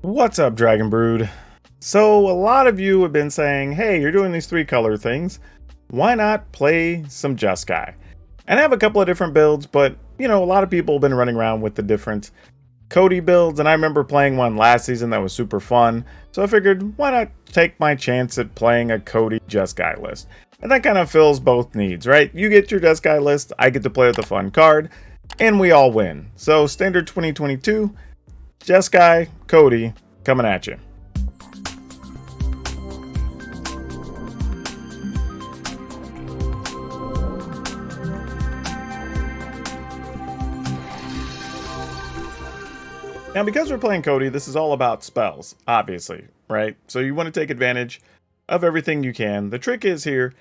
What's up, Dragon Brood? So, a lot of you have been saying, hey, you're doing these 3-color things. Why not play some Jeskai? And I have a couple of different builds, but, a lot of people have been running around with the different Codie builds, and I remember playing one last season that was super fun. So I figured, why not take my chance at playing a Codie Jeskai list? And that kind of fills both needs, right? You get your Jeskai list, I get to play with a fun card, and we all win. So, standard 2022. Jeskai Codie coming at you. Now, because we're playing Codie, this is all about spells, obviously, right? So you want to take advantage of everything you can. The trick is here,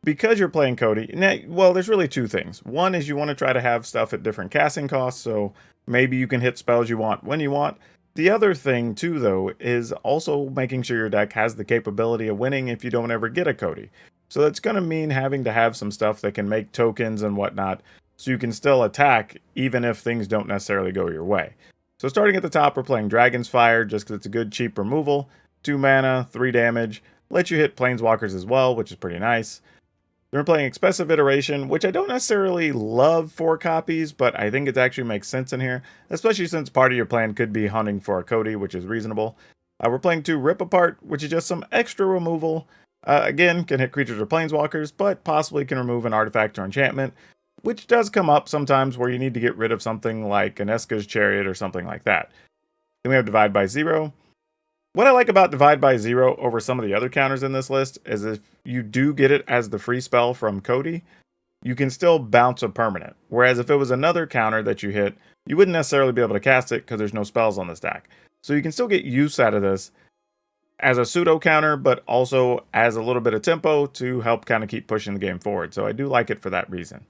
because you're playing Codie, well, there's really two things. One is you want to try to have stuff at different casting costs, so maybe you can hit spells you want when you want. The other thing, too, though, is also making sure your deck has the capability of winning if you don't ever get a Codie. So that's going to mean having to have some stuff that can make tokens and whatnot, so you can still attack even if things don't necessarily go your way. So starting at the top, we're playing Dragon's Fire, just because it's a good cheap removal. 2 mana, 3 damage, lets you hit Planeswalkers as well, which is pretty nice. Then we're playing Expressive Iteration, which I don't necessarily love 4 copies, but I think it actually makes sense in here, especially since part of your plan could be hunting for a Codie, which is reasonable. We're playing 2 Rip Apart, which is just some extra removal. Again, can hit creatures or Planeswalkers, but possibly can remove an artifact or enchantment, which does come up sometimes where you need to get rid of something like an Eska's Chariot or something like that. Then we have Divide by Zero. What I like about Divide by Zero over some of the other counters in this list is if you do get it as the free spell from Codie, you can still bounce a permanent. Whereas if it was another counter that you hit, you wouldn't necessarily be able to cast it because there's no spells on the stack. So you can still get use out of this as a pseudo counter, but also as a little bit of tempo to help kind of keep pushing the game forward. So I do like it for that reason.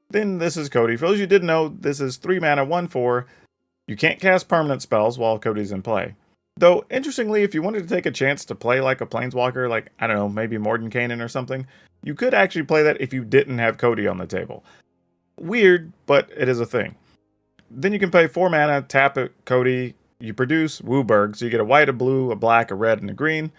Then this is Codie. For those you didn't know, this is 3 mana, 1/4. You can't cast permanent spells while Codie's in play. Though, interestingly, if you wanted to take a chance to play like a Planeswalker, like, I don't know, maybe Mordenkainen or something, you could actually play that if you didn't have Codie on the table. Weird, but it is a thing. Then you can pay 4 mana, tap it, Codie, you produce Wooburg, so you get a white, a blue, a black, a red, and a green.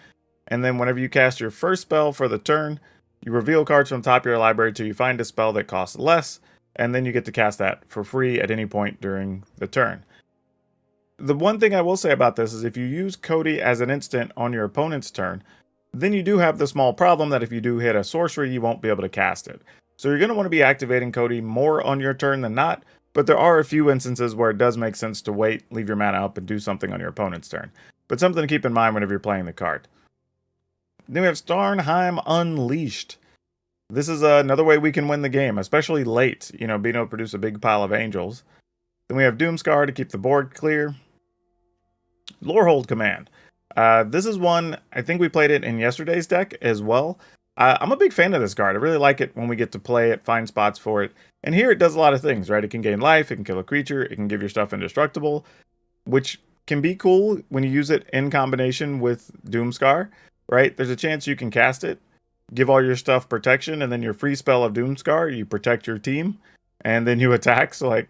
And then whenever you cast your first spell for the turn, you reveal cards from the top of your library till you find a spell that costs less, and then you get to cast that for free at any point during the turn. The one thing I will say about this is if you use Codie as an instant on your opponent's turn, then you do have the small problem that if you do hit a sorcery, you won't be able to cast it. So you're going to want to be activating Codie more on your turn than not, but there are a few instances where it does make sense to wait, leave your mana up, and do something on your opponent's turn. But something to keep in mind whenever you're playing the card. Then we have Starnheim Unleashed. This is another way we can win the game, especially late, being able to produce a big pile of angels. Then we have Doomscar to keep the board clear. Lorehold Command. This is one, I think we played it in yesterday's deck as well. I'm a big fan of this card. I really like it when we get to play it, find spots for it. And here it does a lot of things, right? It can gain life, it can kill a creature, it can give your stuff indestructible, which can be cool when you use it in combination with Doomscar, right? There's a chance you can cast it, give all your stuff protection, and then your free spell of Doomscar, you protect your team, and then you attack. So,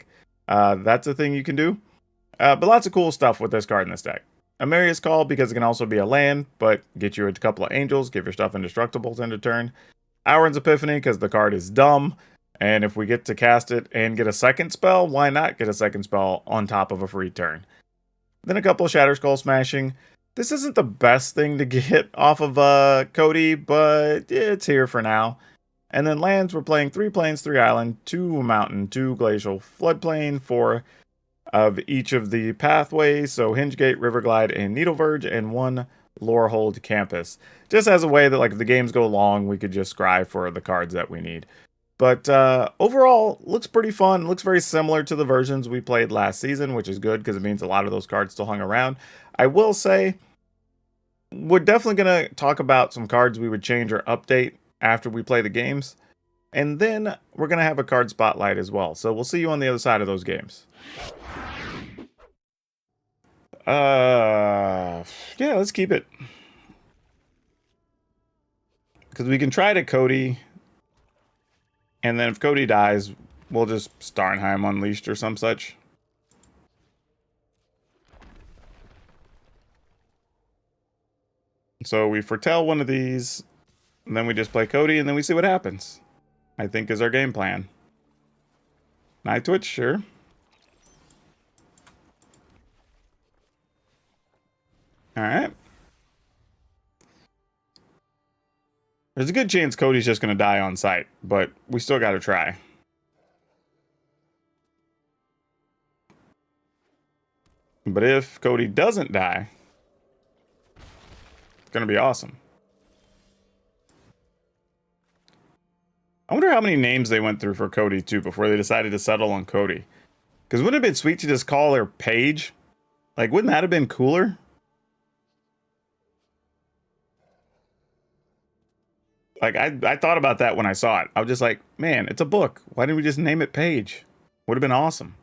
that's a thing you can do. But lots of cool stuff with this card in this deck. Ameria's Call, because it can also be a land, but get you a couple of angels, give your stuff indestructibles end of turn. Auron's Epiphany, because the card is dumb, and if we get to cast it and get a second spell, why not get a second spell on top of a free turn? Then a couple of Shatterskull Smashing. This isn't the best thing to get off of Codie, but it's here for now. And then lands, we're playing 3 plains, 3 island, 2 mountain, 2 glacial, floodplain, 4 of each of the pathways, so Hingegate, Riverglide, and Needleverge, and 1 Lorehold Campus. Just as a way that, if the games go long, we could just scry for the cards that we need. But overall, looks pretty fun. Looks very similar to the versions we played last season, which is good because it means a lot of those cards still hung around. I will say, we're definitely going to talk about some cards we would change or update after we play the games. And then we're going to have a card spotlight as well. So we'll see you on the other side of those games. Yeah, let's keep it. Because we can try to Codie. And then if Codie dies, we'll just Starnheim Unleashed or some such. So we foretell one of these, and then we just play Codie, and then we see what happens. I think is our game plan. Night Twitch, sure. Alright. There's a good chance Codie's just going to die on sight, but we still got to try. But if Codie doesn't die, it's going to be awesome. I wonder how many names they went through for Codie, too, before they decided to settle on Codie. Because wouldn't it have been sweet to just call her Paige? Like, wouldn't that have been cooler? Like, I thought about that when I saw it. I was just like, man, it's a book. Why didn't we just name it Paige? Would have been awesome.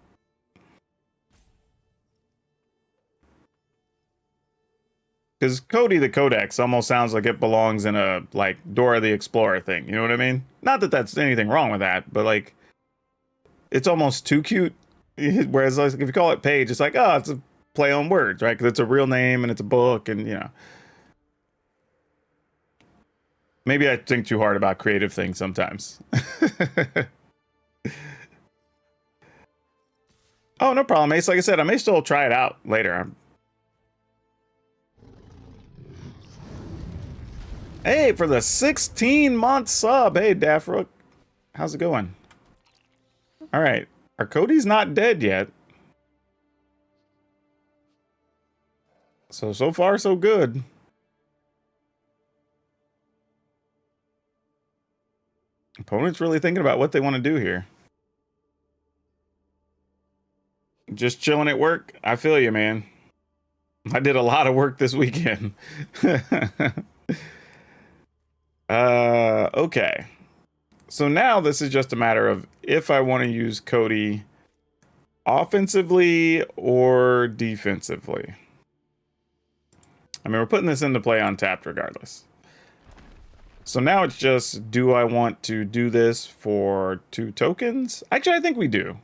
Because Codie the Codex almost sounds like it belongs in a, like, Dora the Explorer thing. You know what I mean? Not that that's anything wrong with that, but, like, it's almost too cute. Whereas, like, if you call it Paige, it's like, oh, it's a play on words, right? Because it's a real name and it's a book and, you know. Maybe I think too hard about creative things sometimes. Oh, no problem, Ace. Like I said, I may still try it out later. Hey, for the 16-month sub. Hey, Daffrook. How's it going? All right. Our Codie's not dead yet. So far, so good. Opponent's really thinking about what they want to do here. Just chilling at work. I feel you, man. I did a lot of work this weekend. Okay. So now this is just a matter of if I want to use Codie offensively or defensively. I mean, we're putting this into play on tapped regardless. So now it's just, do I want to do this for 2 tokens? Actually, I think we do.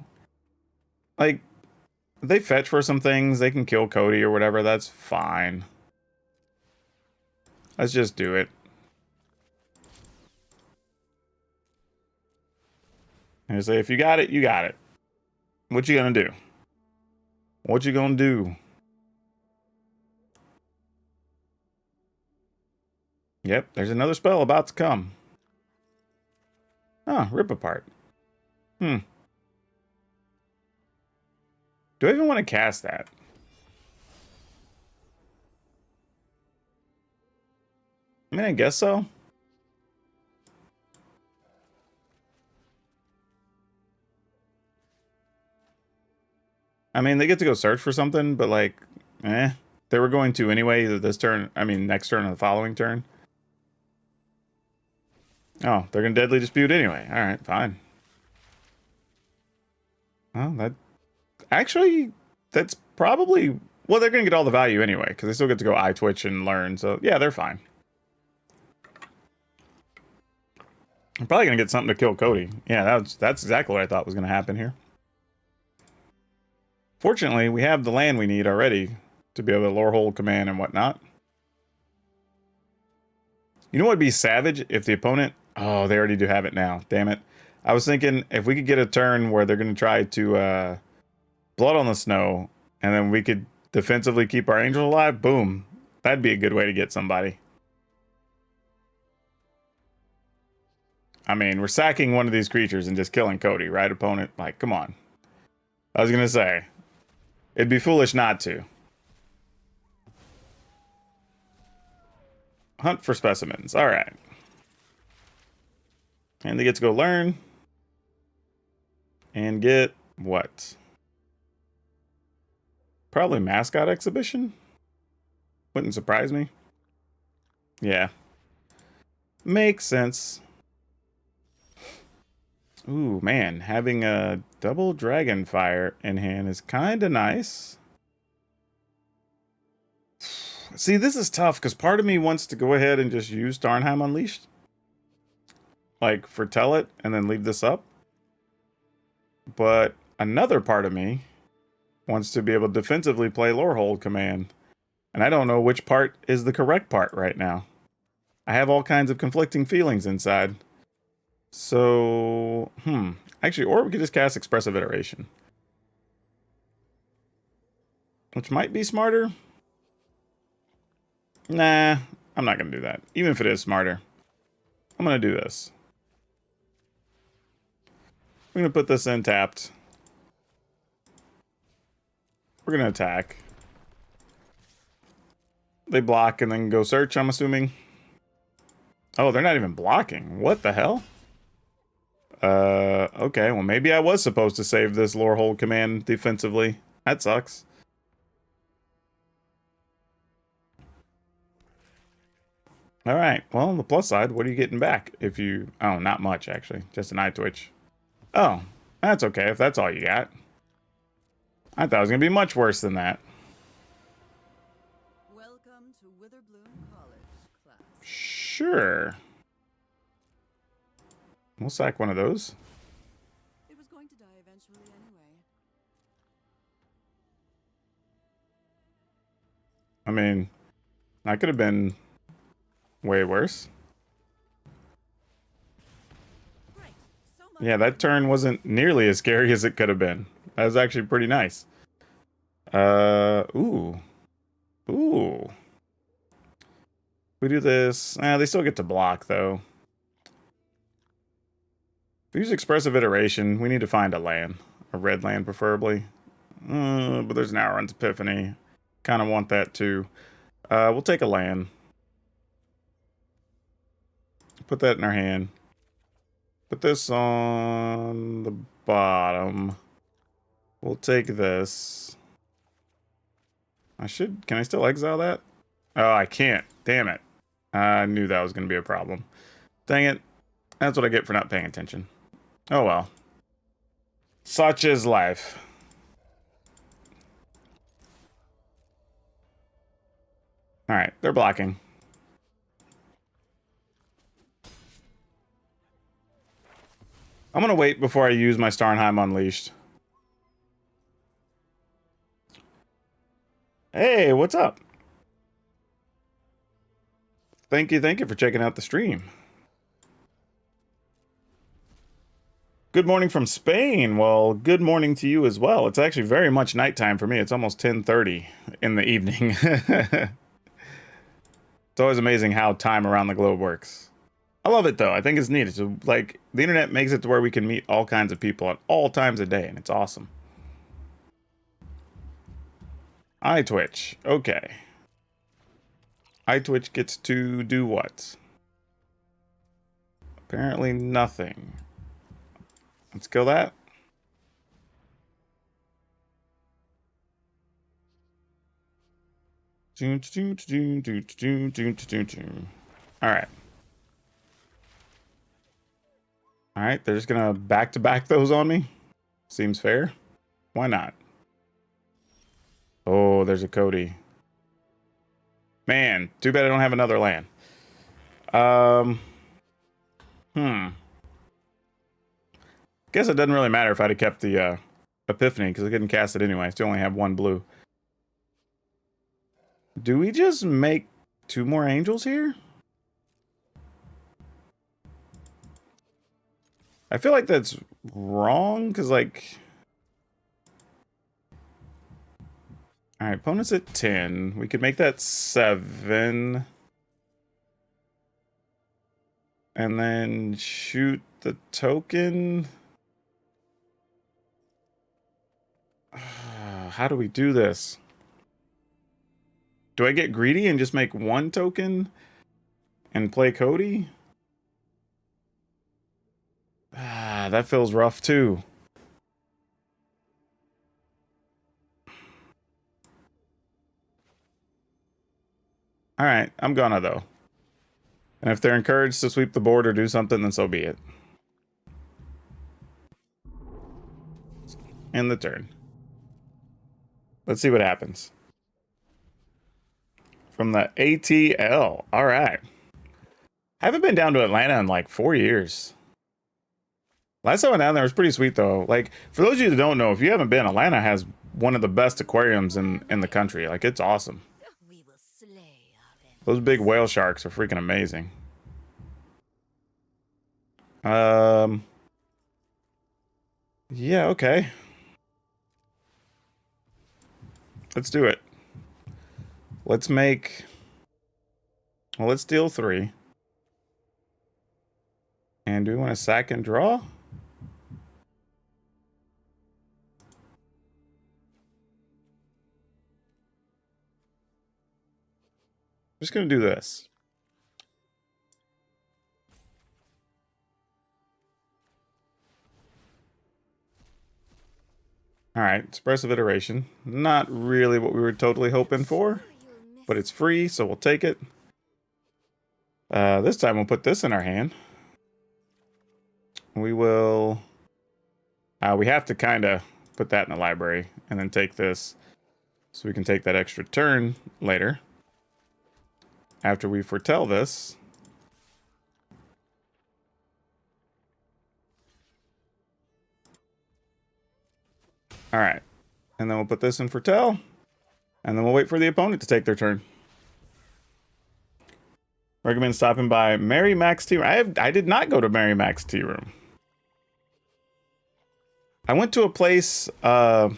Like, they fetch for some things. They can kill Codie or whatever. That's fine. Let's just do it. And say, if you got it, you got it. What you gonna do? What you gonna do? Yep, there's another spell about to come. Oh, Rip Apart. Do I even want to cast that? I mean, I guess so. I mean, they get to go search for something, but like, they were going to anyway, either this turn, I mean, next turn or the following turn. Oh, they're going to Deadly Dispute anyway. All right, fine. Well, that... Actually, that's probably... Well, they're going to get all the value anyway, because they still get to go iTwitch and learn, so yeah, they're fine. I'm probably going to get something to kill Codie. Yeah, that's exactly what I thought was going to happen here. Fortunately, we have the land we need already to be able to lore hold command and whatnot. You know what would be savage if the opponent... Oh, they already do have it now. Damn it. I was thinking if we could get a turn where they're going to try to Blood on the Snow, and then we could defensively keep our Angel alive, boom. That'd be a good way to get somebody. I mean, we're sacking one of these creatures and just killing Codie, right, opponent? Like, come on. I was going to say, it'd be foolish not to. Hunt for specimens. All right. And they get to go learn. And get what? Probably mascot exhibition? Wouldn't surprise me. Yeah. Makes sense. Ooh, man. Having a double Dragonfire in hand is kind of nice. See, this is tough because part of me wants to go ahead and just use Starnheim Unleashed. Like, foretell it and then leave this up. But another part of me wants to be able to defensively play Lorehold command. And I don't know which part is the correct part right now. I have all kinds of conflicting feelings inside. So, actually, or we could just cast Expressive Iteration, which might be smarter. Nah, I'm not going to do that. Even if it is smarter, I'm going to do this. We're going to put this in tapped. We're going to attack. They block and then go search, I'm assuming. Oh, they're not even blocking. What the hell? Okay, well, maybe I was supposed to save this lore hold command defensively. That sucks. Alright, well, on the plus side, what are you getting back? If you... Oh, not much, actually. Just an eye twitch. Oh, that's okay if that's all you got. I thought it was going to be much worse than that. Welcome to Witherbloom College, class. Sure. We'll sack one of those. It was going to die eventually anyway. I mean, that could have been way worse. Right. So much Yeah, that turn wasn't nearly as scary as it could have been. That was actually pretty nice. Ooh. Ooh. We do this. They still get to block, though. If we use Expressive Iteration, we need to find a land. A red land, preferably. But there's an Outrun's Epiphany. Kind of want that, too. We'll take a land. Put that in our hand. Put this on the bottom. We'll take this. Can I still exile that? Oh, I can't. Damn it. I knew that was going to be a problem. Dang it. That's what I get for not paying attention. Oh well. Such is life. Alright, they're blocking. I'm going to wait before I use my Starnheim Unleashed. Hey, what's up? Thank you for checking out the stream. Good morning from Spain. Well, good morning to you as well. It's actually very much nighttime for me. It's almost 10:30 in the evening. It's always amazing how time around the globe works. I love it, though. I think it's neat. It's like, the internet makes it to where we can meet all kinds of people at all times of day, and it's awesome. iTwitch. Okay. iTwitch gets to do what? Apparently nothing. Let's kill that. Alright. Alright, they're just gonna back-to-back those on me? Seems fair. Why not? Oh, there's a Codie. Man, too bad I don't have another land. Guess it doesn't really matter if I'd have kept the Epiphany, because I couldn't cast it anyway. I still only have one blue. Do we just make 2 more angels here? I feel like that's wrong, because, like... Alright, opponent's at 10. We could make that 7. And then shoot the token. How do we do this? Do I get greedy and just make 1 token and play Codie? That feels rough too. Alright, I'm gonna though. And if they're encouraged to sweep the board or do something, then so be it. End the turn. Let's see what happens. From the ATL. Alright. I haven't been down to Atlanta in like 4 years. Last time I went down there was pretty sweet though. Like, for those of you that don't know, if you haven't been, Atlanta has one of the best aquariums in the country. Like, it's awesome. We will Those big whale sharks are freaking amazing. Yeah, okay. Let's do it. Let's make... Well, let's deal 3. And do we want to sack and draw? I'm just going to do this. All right, expressive iteration. Not really what we were totally hoping for, but it's free, so we'll take it. This time we'll put this in our hand. We will... we have to kind of put that in the library and then take this so we can take that extra turn later. After we foretell this. All right. And then we'll put this in foretell. And then we'll wait for the opponent to take their turn. Recommend stopping by Mary Mac's Tea Room. I did not go to Mary Mac's Tea Room. I went to a place, was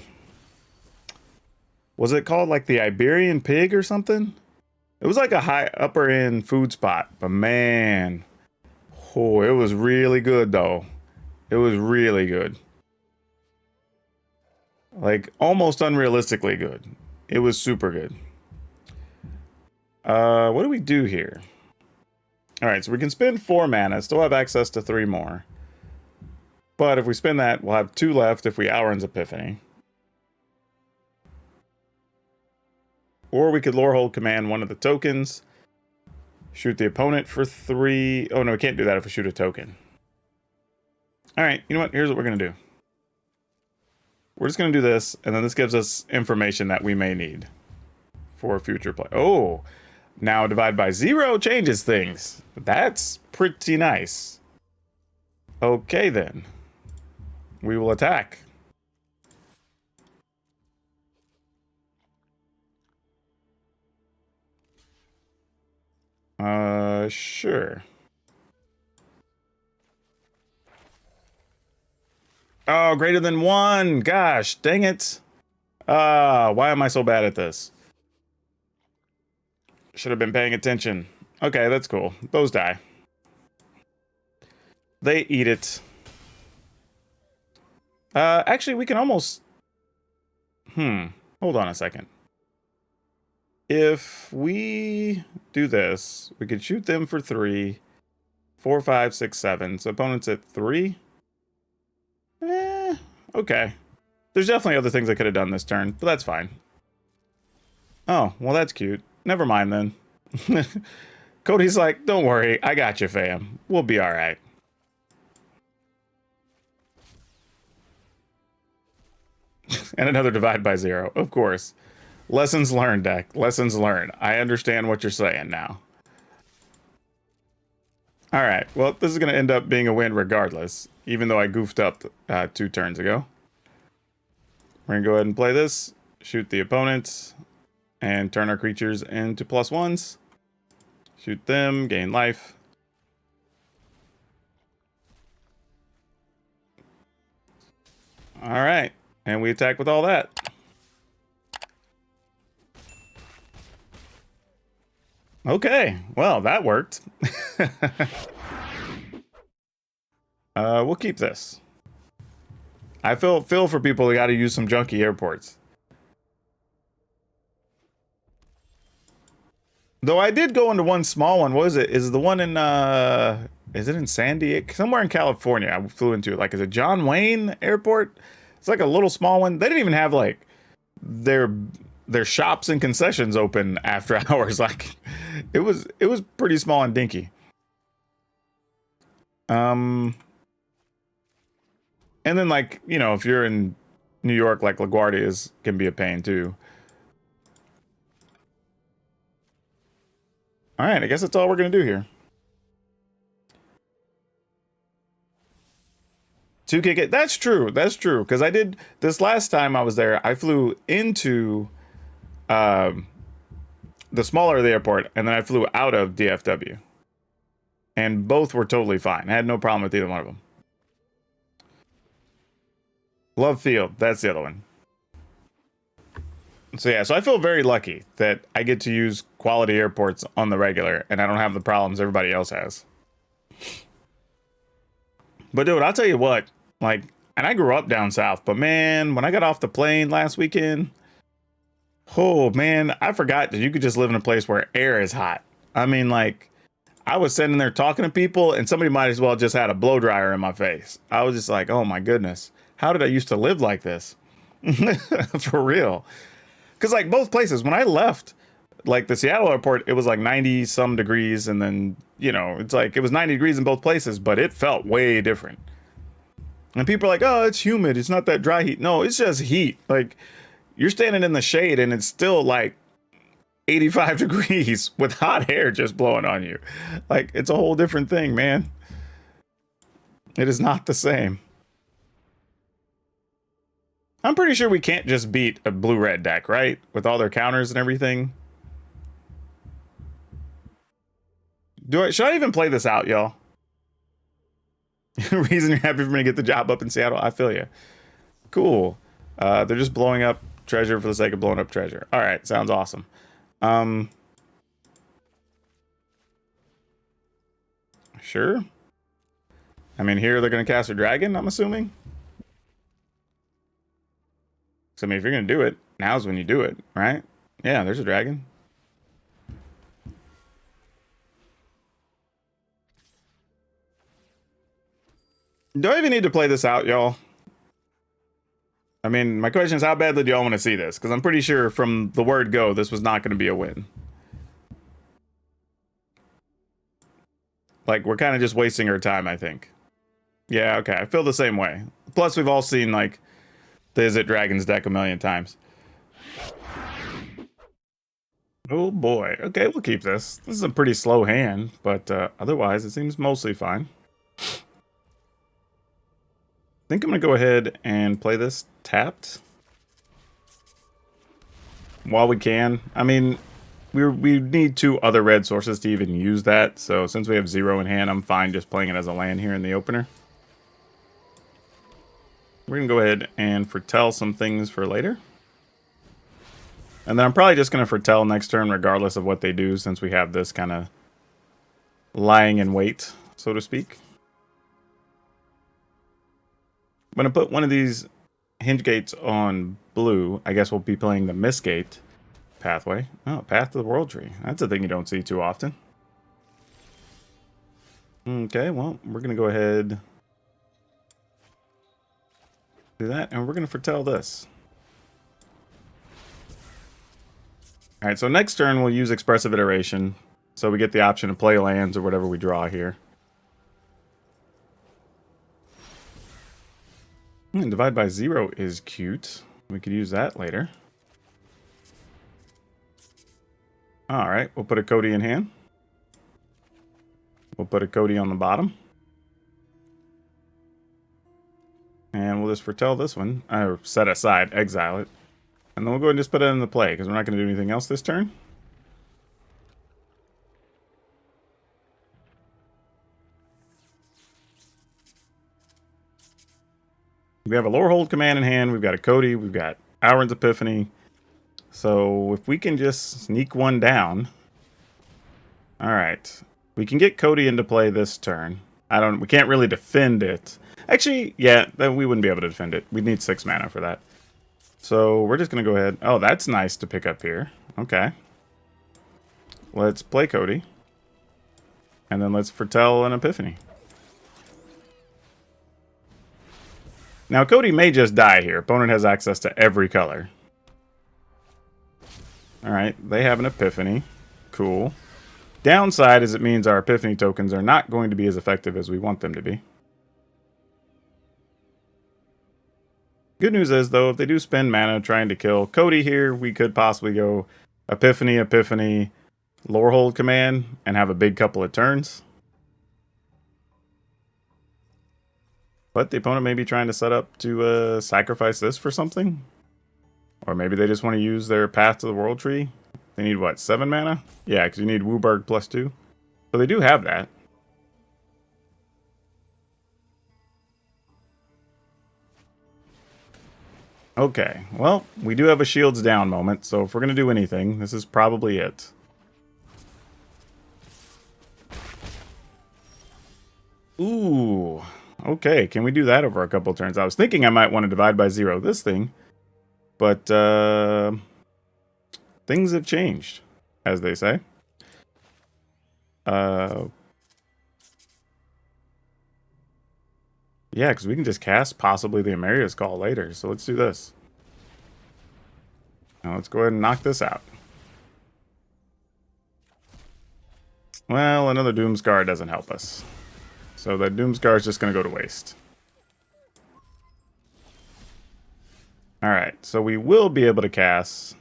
it called like the Iberian Pig or something? It was like a high upper end food spot, but man, oh, it was really good though. It was really good. Like almost unrealistically good. It was super good. What do we do here? All right, so we can spend 4 mana, still have access to 3 more. But if we spend that, we'll have 2 left if we Alrund's Epiphany. Or we could Lorehold command one of the tokens. Shoot the opponent for 3. Oh no, we can't do that if we shoot a token. Alright, you know what? Here's what we're going to do. We're just going to do this, and then this gives us information that we may need for future play. Oh, now divide by 0 changes things. That's pretty nice. Okay then. We will attack. Sure. Oh, greater than 1. Gosh, dang it. Why am I so bad at this? Should have been paying attention. Okay, that's cool. Those die. They eat it. Actually, we can almost... Hold on a second. If we do this, we could shoot them for 3, 4, 5, 6, 7. So opponent's at 3. Okay. There's definitely other things I could have done this turn, but that's fine. Oh, well, that's cute. Never mind then. Codie's like, don't worry, I got you, fam. We'll be all right. And another divide by 0, of course. Lessons learned, deck. Lessons learned. I understand what you're saying now. All right. Well, this is going to end up being a win regardless, even though I goofed up 2 turns ago. We're going to go ahead and play this, shoot the opponents, and turn our creatures into +1s. Shoot them, gain life. All right. And we attack with all that. Okay, well, that worked. We'll keep this. I feel for people who got to use some junky airports. Though I did go into one small one. What is it? Is the one in is it in San Diego? Somewhere in California. I flew into it. Like, is it John Wayne Airport? It's like a little small one. They didn't even have like their shops and concessions open after hours. Like, it was pretty small and dinky. And then, like, you know, if you're in New York, like LaGuardia can be a pain too. All right, I guess that's all we're gonna do here. 2 kick it. That's true. That's true. Because I did this last time I was there. I flew into the smaller the airport, and then I flew out of DFW. And both were totally fine. I had no problem with either one of them. Love Field, that's the other one. So yeah, so I feel very lucky that I get to use quality airports on the regular, and I don't have the problems everybody else has. But dude, I'll tell you what, like, and I grew up down south, but man, when I got off the plane last weekend, oh man, I forgot that you could just live in a place where air is hot. I mean, like, I was sitting there talking to people, and somebody might as well just had a blow dryer in my face. I was just like, oh my goodness, how did I used to live like this? For real. Because like both places, when I left, like the Seattle airport, it was like 90 some degrees, and then, you know, it's like it was 90 degrees in both places, but it felt way different. And people are like, oh, it's humid, it's not that dry heat. No, it's just heat. Like, you're standing in the shade and it's still like 85 degrees with hot air just blowing on you. Like, it's a whole different thing, man. It is not the same. I'm pretty sure we can't just beat a blue-red deck, right? With all their counters and everything. Should I even play this out, y'all? Reason you're happy for me to get the job up in Seattle? I feel you. Cool. They're just blowing up treasure for the sake of blowing up treasure. All right, sounds awesome. Sure. I mean, here they're going to cast a dragon, I'm assuming. So, I mean, if you're going to do it, now's when you do it, right? Yeah, there's a dragon. Do I even need to play this out, y'all? I mean, my question is, how badly do y'all want to see this? Because I'm pretty sure from the word go, this was not going to be a win. Like, we're kind of just wasting our time, I think. Yeah, okay, I feel the same way. Plus, we've all seen, like, the Izzet Dragons deck a million times. Oh boy. Okay, we'll keep this. This is a pretty slow hand, but otherwise it seems mostly fine. I think I'm going to go ahead and play this tapped. While we can. I mean, we need 2 other red sources to even use that, so since we have 0 in hand, I'm fine just playing it as a land here in the opener. We're going to go ahead and foretell some things for later. And then I'm probably just going to foretell next turn regardless of what they do, since we have this kind of lying in wait, so to speak. I'm going to put one of these hinge gates on blue. I guess we'll be playing the Mistgate pathway. Oh, Path to the World Tree. That's a thing you don't see too often. Okay, well, we're going to go ahead... do that, and we're going to foretell this. Alright, so next turn we'll use Expressive Iteration, so we get the option to play lands or whatever we draw here. And divide by 0 is cute. We could use that later. Alright, we'll put a Codie in hand. We'll put a Codie on the bottom. And we'll just foretell this one. Or set aside, exile it. And then we'll go ahead and just put it into play, because we're not going to do anything else this turn. We have a Lower Hold command in hand. We've got a Codie. We've got Auron's Epiphany. So if we can just sneak one down. Alright. We can get Codie into play this turn. We can't really defend it. Actually, yeah, we wouldn't be able to defend it. We'd need 6 mana for that. So we're just going to go ahead. Oh, that's nice to pick up here. Okay. Let's play Codie. And then let's foretell an Epiphany. Now, Codie may just die here. Opponent has access to every color. Alright, they have an Epiphany. Cool. Downside is it means our Epiphany tokens are not going to be as effective as we want them to be. Good news is, though, if they do spend mana trying to kill Codie here, we could possibly go Epiphany, Epiphany, Lower Hold command, and have a big couple of turns. But the opponent may be trying to set up to sacrifice this for something. Or maybe they just want to use their Path to the World Tree They need what, 7 mana? Yeah, because you need Wooburg +2. So they do have that. Okay, well, we do have a shields down moment, so if we're going to do anything, this is probably it. Ooh, okay, can we do that over a couple turns? I was thinking I might want to divide by 0 this thing, but things have changed, as they say. Yeah, because we can just cast possibly the Amaria's Call later, so let's do this. Now let's go ahead and knock this out. Well, another Doomscar doesn't help us. So that Doomscar is just going to go to waste. Alright, so we will be able to cast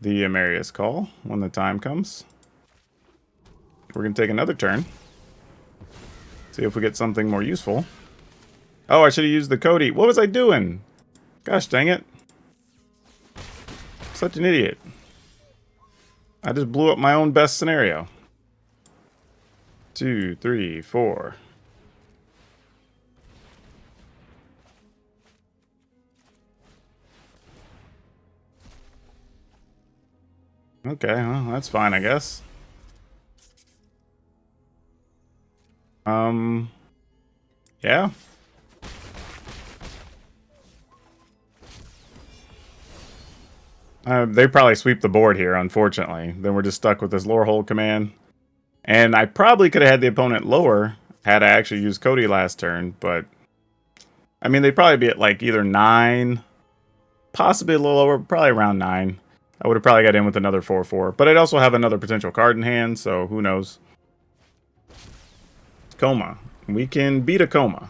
the Amaria's Call when the time comes. We're going to take another turn. See if we get something more useful. Oh, I should have used the Codie. What was I doing? Gosh dang it. Such an idiot. I just blew up my own best scenario. 2, 3, 4. Okay, well, that's fine, I guess. Yeah. They probably sweep the board here, unfortunately. Then we're just stuck with this Lorehold command. And I probably could have had the opponent lower had I actually used Codie last turn, but I mean, they'd probably be at like either 9, possibly a little lower, probably around 9. I would have probably got in with another 4/4, but I'd also have another potential card in hand, so who knows. Coma. We can beat a Coma.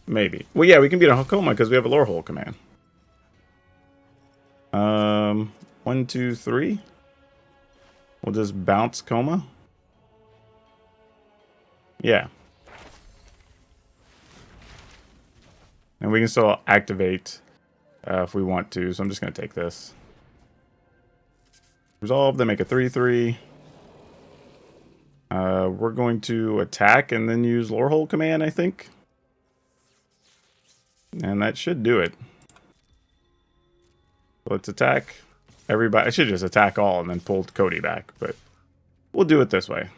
Maybe. Well, yeah, we can beat a Coma because we have a Lorehold command. 1, 2, 3. We'll just bounce Coma. Yeah. And we can still activate if we want to, so I'm just going to take this. Resolve, then make a 3/3. We're going to attack and then use Lorehold command, I think. And that should do it. Let's attack everybody. I should just attack all and then pull Codie back, but we'll do it this way.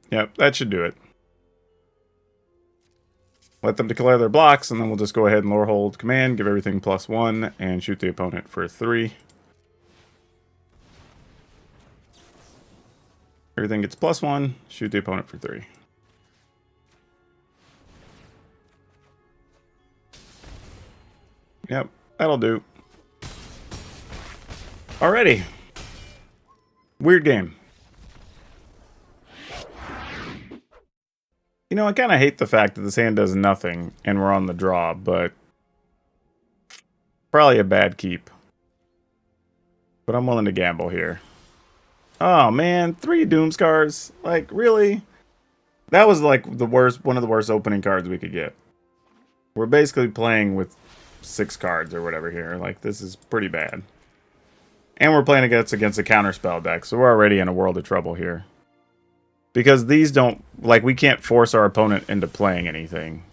Yep, that should do it. Let them declare their blocks, and then we'll just go ahead and Lorehold command, give everything +1, and shoot the opponent for 3. Everything gets +1, shoot the opponent for 3. Yep, that'll do. Alrighty. Weird game. You know, I kind of hate the fact that this hand does nothing and we're on the draw, but probably a bad keep. But I'm willing to gamble here. Oh man, 3 Doomscars. Like, really? That was like the worst, one of the worst opening cards we could get. We're basically playing with 6 cards or whatever here. Like, this is pretty bad. And we're playing against a counterspell deck, so we're already in a world of trouble here. Because these don't, like, we can't force our opponent into playing anything.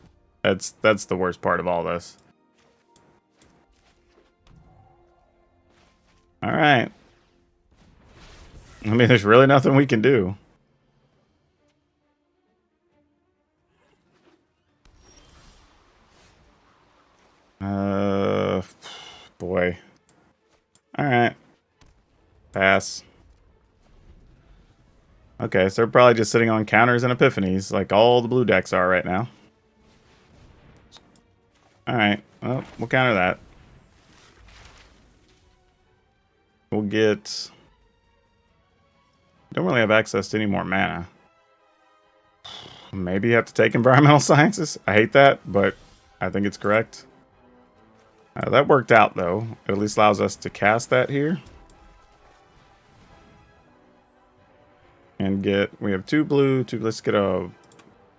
That's the worst part of all this. Alright. I mean, there's really nothing we can do. Boy. Alright. Pass. Okay, so they're probably just sitting on counters and epiphanies, like all the blue decks are right now. Alright, well, we'll counter that. We'll get... Don't really have access to any more mana. Maybe you have to take environmental sciences. I hate that, but I think it's correct. That worked out, though. It at least allows us to cast that here. And get... We have 2 blue, 2... Let's get a...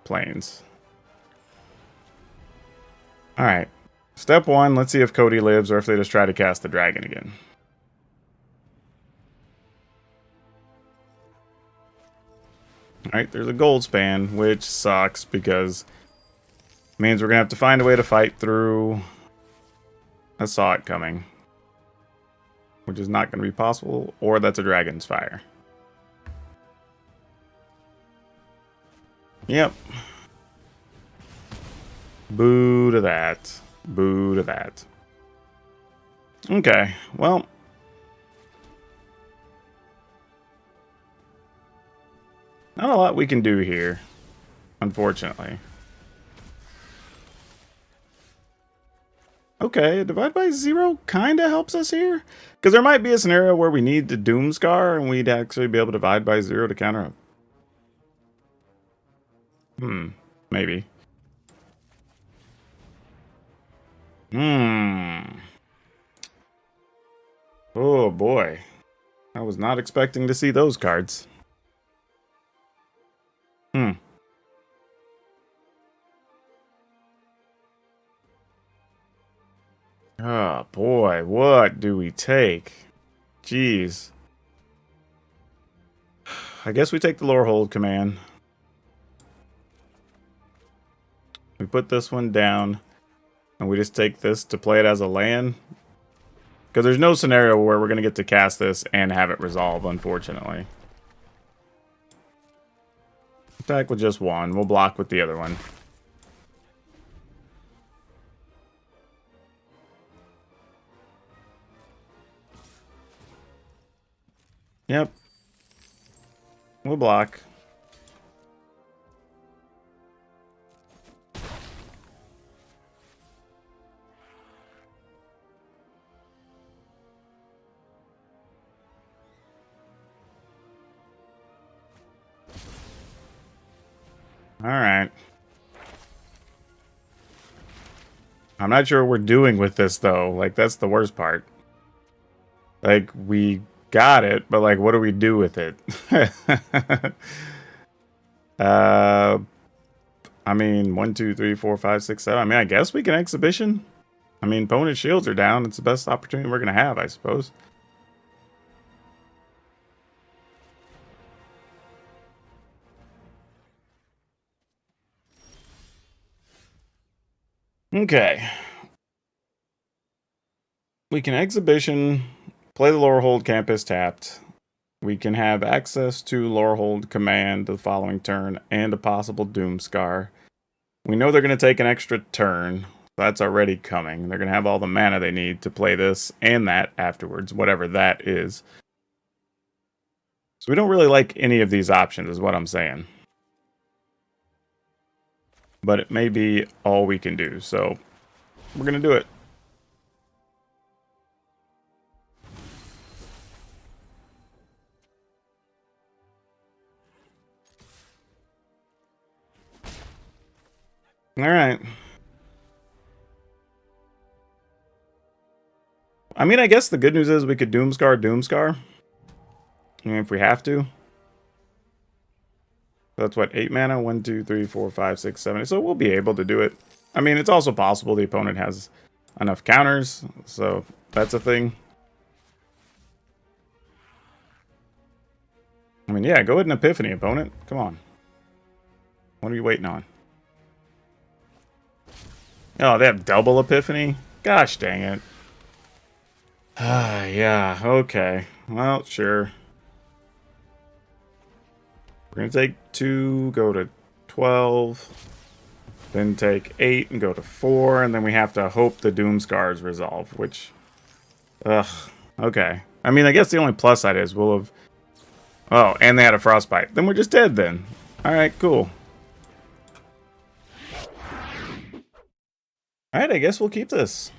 Plains. Alright. Step 1, let's see if Codie lives or if they just try to cast the dragon again. Alright, there's a gold span, which sucks because it means we're going to have to find a way to fight through. I saw it coming. Which is not going to be possible, or that's a dragon's fire. Yep. Boo to that. Boo to that. Okay, well. Not a lot we can do here, unfortunately. Okay, divide by 0 kind of helps us here. Because there might be a scenario where we need the Doomscar and we'd actually be able to divide by 0 to counter it. Maybe. Oh boy. I was not expecting to see those cards. Oh boy, what do we take? Jeez. I guess we take the Lore Hold command. We put this one down, and we just take this to play it as a land. Because there's no scenario where we're going to get to cast this and have it resolve, unfortunately. Attack with just one. We'll block with the other one. Yep. We'll block. Alright. I'm not sure what we're doing with this, though. Like, that's the worst part. Like, we got it, but, like, what do we do with it? I mean, 1, 2, 3, 4, 5, 6, 7. I mean, I guess we can exhibition. I mean, opponent shields are down. It's the best opportunity we're going to have, I suppose. Okay. We can exhibition, play the Lorehold Campus tapped. We can have access to Lorehold command the following turn and a possible Doomscar. We know they're going to take an extra turn. That's already coming. They're going to have all the mana they need to play this and that afterwards, whatever that is. So we don't really like any of these options, is what I'm saying. But it may be all we can do, so we're going to do it. Alright. I mean, I guess the good news is we could Doomscar. I mean, if we have to. That's what, 8 mana? 1, 2, 3, 4, 5, 6, 7. So we'll be able to do it. I mean, it's also possible the opponent has enough counters, so that's a thing. I mean, yeah, go ahead and Epiphany, opponent. Come on. What are you waiting on? Oh, they have double Epiphany? Gosh dang it. Yeah, okay. Well, sure. We're going to take 2, go to 12, then take 8 and go to 4, and then we have to hope the Doomscars resolve, which... Ugh, okay. I mean, I guess the only plus side is we'll have... Oh, and they had a Frostbite. Then we're just dead then. Alright, cool. Alright, I guess we'll keep this.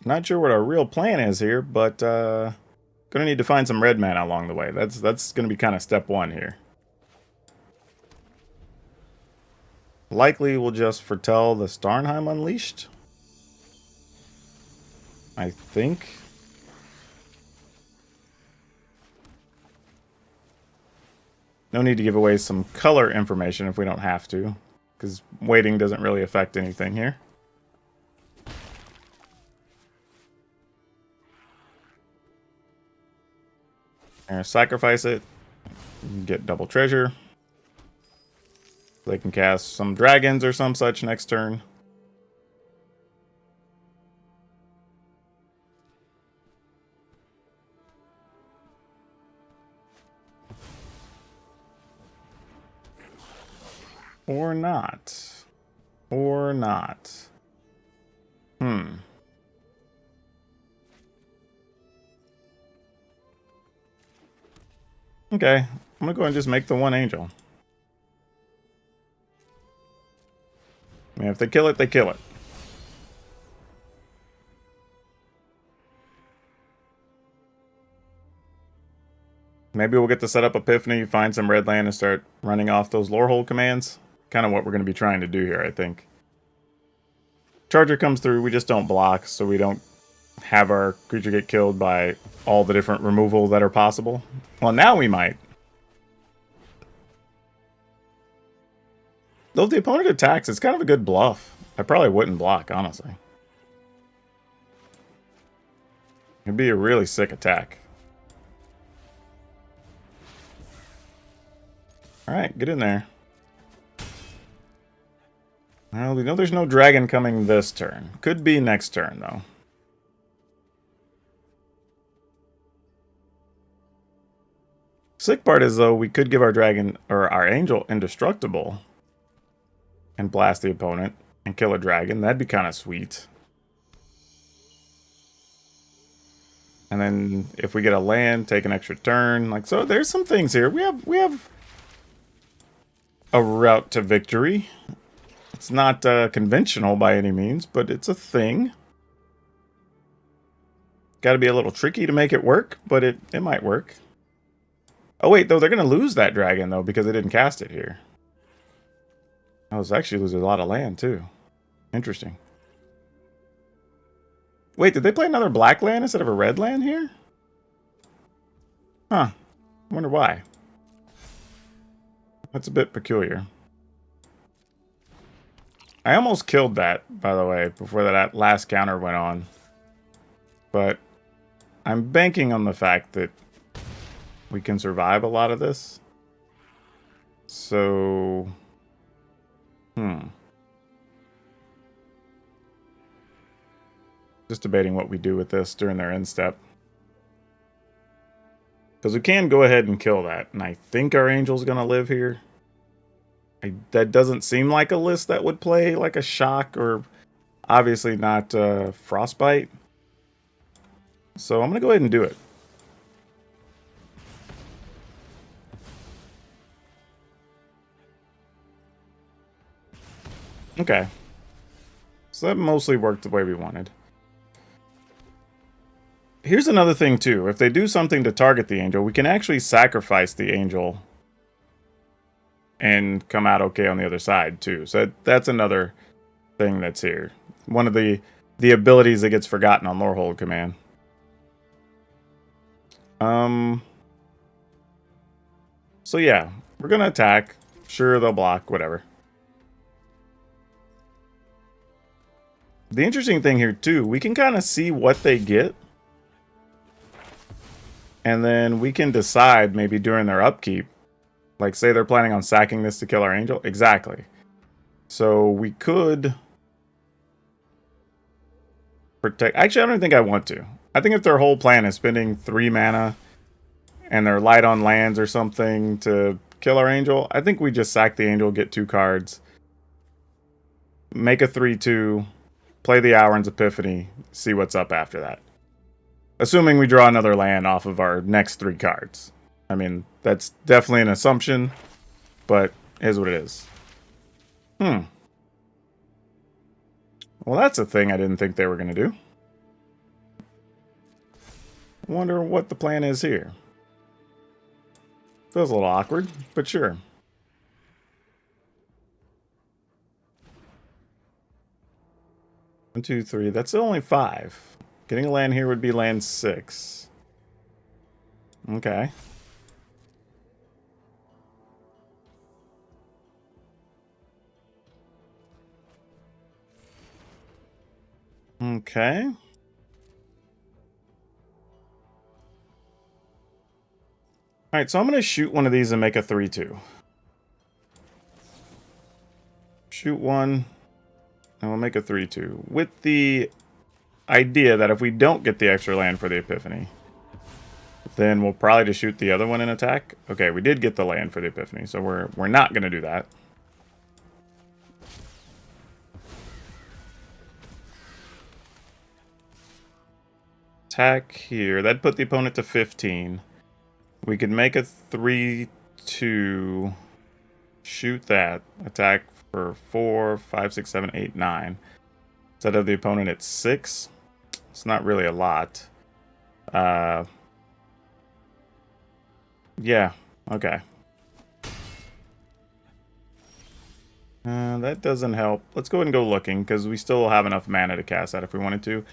Not sure what our real plan is here, but gonna need to find some red mana along the way. That's gonna be kind of step 1 here. Likely we'll just foretell the Starnheim Unleashed. I think. No need to give away some color information if we don't have to, because waiting doesn't really affect anything here. Sacrifice it, get double treasure. So they can cast some dragons or some such next turn. Or not. Or not. Okay, I'm gonna go ahead and just make the one angel. I mean, if they kill it, they kill it. Maybe we'll get to set up Epiphany, find some red land, and start running off those Lorehold commands. Kind of what we're going to be trying to do here, I think. Charger comes through, we just don't block, so we don't have our creature get killed by all the different removal that are possible. Well, now we might. Though if the opponent attacks, it's kind of a good bluff. I probably wouldn't block, honestly. It'd be a really sick attack. Alright, get in there. Well, we know there's no dragon coming this turn. Could be next turn, though. Sick part is, though, we could give our dragon, or our angel, indestructible. And blast the opponent and kill a dragon. That'd be kind of sweet. And then if we get a land, take an extra turn. Like, so there's some things here. We have a route to victory. It's not conventional by any means, but it's a thing. Got to be a little tricky to make it work, but it might work. Oh wait, though, they're going to lose that dragon, though, because they didn't cast it here. I was actually losing a lot of land, too. Interesting. Wait, did they play another black land instead of a red land here? Huh. I wonder why. That's a bit peculiar. I almost killed that, by the way, before that last counter went on. But I'm banking on the fact that we can survive a lot of this. So... Just debating what we do with this during their end step. Because we can go ahead and kill that. And I think our angel's going to live here. That doesn't seem like a list that would play like a shock or obviously not frostbite. So I'm going to go ahead and do it. Okay. So that mostly worked the way we wanted. Here's another thing, too. If they do something to target the angel, we can actually sacrifice the angel and come out okay on the other side, too. So that's another thing that's here. One of the abilities that gets forgotten on Lorehold command. So yeah, we're going to attack. Sure, they'll block, whatever. The interesting thing here, too, we can kind of see what they get. And then we can decide maybe during their upkeep. Like, say they're planning on sacking this to kill our angel. Exactly. So we could protect... Actually, I don't think I want to. I think if their whole plan is spending 3 mana and they're light on lands or something to kill our angel, I think we just sack the angel, get 2 cards, make a 3/2, play the Auron's Epiphany, see what's up after that. Assuming we draw another land off of our next 3 cards. I mean, that's definitely an assumption, but is what it is. Well, that's a thing I didn't think they were going to do. Wonder what the plan is here. Feels a little awkward, but sure. One, 2, 3. That's only 5. Getting a land here would be land 6. Okay. Okay. Alright, so I'm going to shoot one of these and make a 3/2. shoot one, and we'll make a 3/2 with the idea that if we don't get the extra land for the Epiphany, then we'll probably just shoot the other one in attack. Okay, we did get the land for the Epiphany, so we're not going to do that. Attack here. That'd put the opponent to 15. We could make a 3/2. Shoot that. Attack for 4, 5, 6, 7, 8, 9. Instead of the opponent at 6. It's not really a lot. Yeah, okay. That doesn't help. Let's go ahead and go looking, because we still have enough mana to cast that if we wanted to.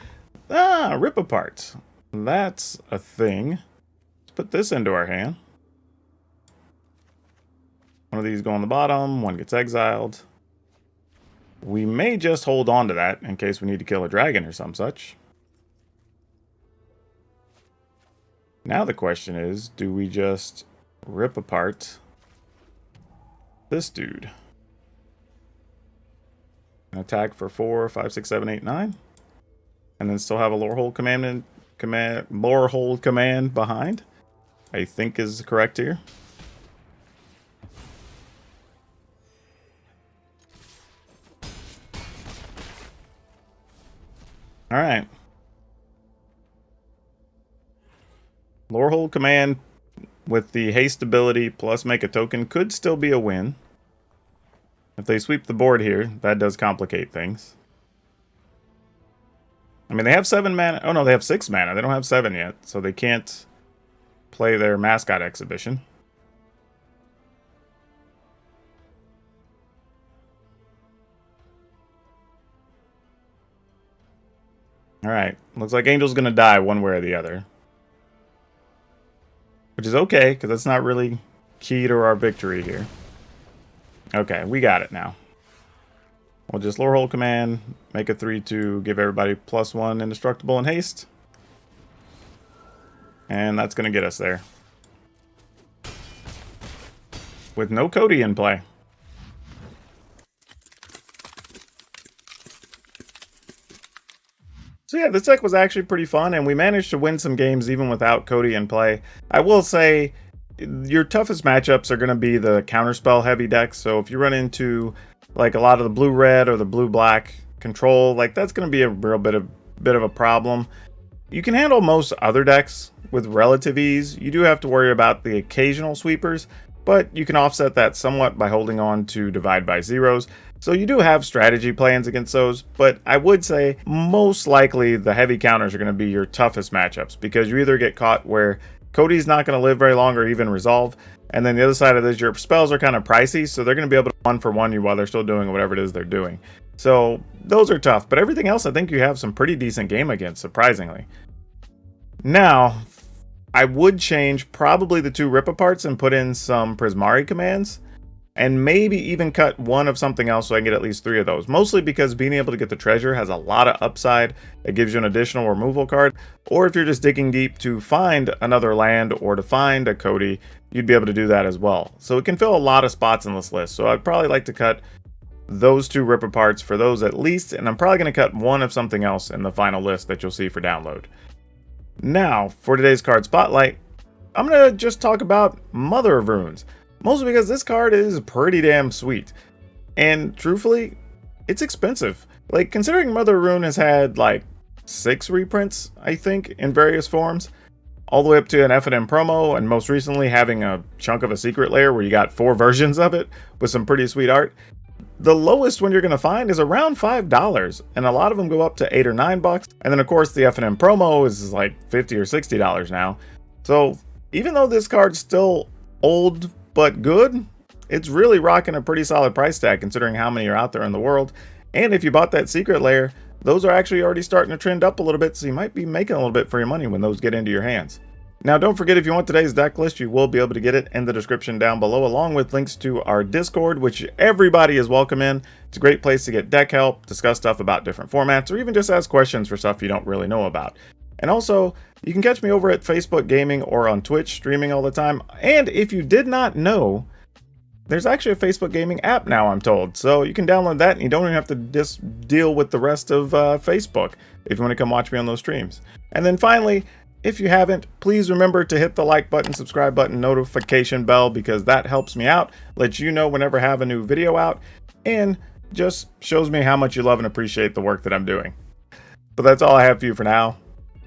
Rip Apart. That's a thing. Let's put this into our hand. One of these go on the bottom, one gets exiled. We may just hold on to that in case we need to kill a dragon or some such. Now the question is, do we just rip apart this dude? An attack for 4, 5, 6, 7, 8, 9? And then still have a Lorehold command behind, I think is correct here. All right. Lorehold command with the haste ability plus make a token could still be a win. If they sweep the board here, that does complicate things. I mean, they have 7 mana. Oh, no, they have 6 mana. They don't have 7 yet, so they can't play their mascot exhibition. Alright, looks like Angel's gonna die one way or the other. Which is okay, because that's not really key to our victory here. Okay, we got it now. We'll just Lorehold command, make a 3/2, give everybody +1 indestructible and haste. And that's gonna get us there. With no Codie in play. So yeah, this deck was actually pretty fun, and we managed to win some games even without Codie in play. I will say, your toughest matchups are going to be the counterspell heavy decks, so if you run into like a lot of the blue-red or the blue-black control, like that's going to be a real bit of a problem. You can handle most other decks with relative ease. You do have to worry about the occasional sweepers, but you can offset that somewhat by holding on to Divide by Zeros. So you do have strategy plans against those, but I would say most likely the heavy counters are going to be your toughest matchups, because you either get caught where Codie's not going to live very long or even resolve, and then the other side of this, your spells are kind of pricey, so they're going to be able to 1-for-1 you while they're still doing whatever it is they're doing. So those are tough, but everything else I think you have some pretty decent game against, surprisingly. Now, I would change probably the 2 rip aparts and put in some Prismari commands, and maybe even cut one of something else so I can get at least 3 of those. Mostly because being able to get the treasure has a lot of upside. It gives you an additional removal card. Or if you're just digging deep to find another land or to find a Codie, you'd be able to do that as well. So it can fill a lot of spots in this list. So I'd probably like to cut those 2 rip aparts for those at least. And I'm probably going to cut one of something else in the final list that you'll see for download. Now, for today's card spotlight, I'm going to just talk about Mother of Runes. Mostly because this card is pretty damn sweet. And truthfully, it's expensive. Like, considering Mother of Rune has had like 6 reprints, I think, in various forms, all the way up to an F&M promo, and most recently having a chunk of a secret layer where you got 4 versions of it with some pretty sweet art. The lowest one you're going to find is around $5, and a lot of them go up to $8 or $9. And then of course the F&M promo is like $50 or $60 now. So even though this card's still old but good, it's really rocking a pretty solid price tag considering how many are out there in the world. And if you bought that secret layer, those are actually already starting to trend up a little bit, so you might be making a little bit for your money when those get into your hands. Now don't forget, if you want today's deck list, you will be able to get it in the description down below, along with links to our Discord, which everybody is welcome in. It's a great place to get deck help, discuss stuff about different formats, or even just ask questions for stuff you don't really know about. And also, you can catch me over at Facebook Gaming or on Twitch, streaming all the time. And if you did not know, there's actually a Facebook gaming app now, I'm told. So you can download that and you don't even have to just deal with the rest of Facebook if you want to come watch me on those streams. And then finally, if you haven't, please remember to hit the like button, subscribe button, notification bell, because that helps me out, lets you know whenever I have a new video out, and just shows me how much you love and appreciate the work that I'm doing. But that's all I have for you for now.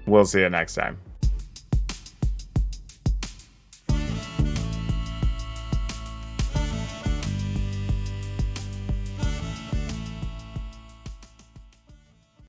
We'll see you next time.